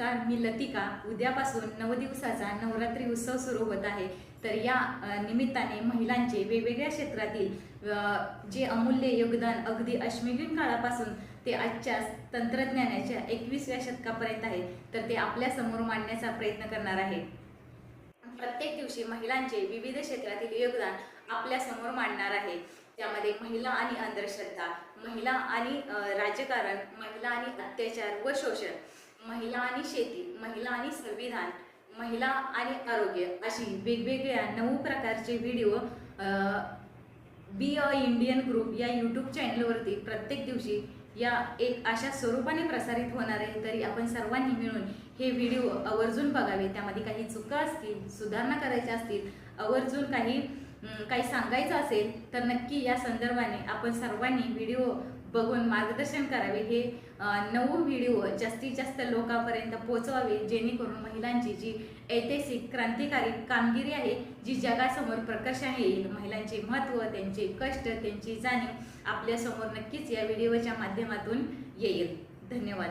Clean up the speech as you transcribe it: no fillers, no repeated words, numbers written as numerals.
नमस्कार, मी लतिका। उद्यापासून 9 दिवसाचा नवरात्री उत्सव सुरू होत आहे। तर या निमित्ताने महिलांचे वेगवेगळ्या क्षेत्रातील जे अमूल्य योगदान अगदी अश्मयुगीन काळापासून ते आजच्या तंत्रज्ञानाच्या 21व्या शतकापर्यंत आहे, तर ते आपल्या समोर मांडण्याचा प्रयत्न करणार आहे। प्रत्येक दिवशी महिलांचे विविध क्षेत्रातील योगदान आपल्या समोर मांडणार आहे। त्यामध्ये महिला आणि अंधश्रद्धा, महिला आणि राजकारण, महिला आणि अत्याचार व शोषण, महिला आणि शेती, महिला आणि संविधान, महिला आणि आरोग्य अशी वेगवेगळ्या 9 प्रकारचे video be a Indian group या यूट्यूब चॅनलवरती प्रत्येक दिवशी या एक अशा स्वरूपाने प्रसारित होणार आहे। तरी आपण सर्वांनी मिळून हे व्हिडिओ आवर्जून बघावे। त्यामध्ये काही चुका असतील, सुधारणा करायच्या असतील, आवर्जून काही सांगायचं असेल तर नक्की या संदर्भाने आपण सर्वांनी व्हिडिओ बघून मार्गदर्शन करावे। हे 9 व्हिडिओ जास्तीत जास्त लोकांपर्यंत पोहोचवावे, जेणेकरून महिलांची जी ऐतिहासिक क्रांतिकारी कामगिरी आहे, जी जगासमोर प्रकर्षाने येईल। महिलांचे महत्त्व, त्यांचे कष्ट, त्यांची जाणीव आपल्यासमोर नक्कीच या व्हिडिओच्या माध्यमातून येईल। धन्यवाद।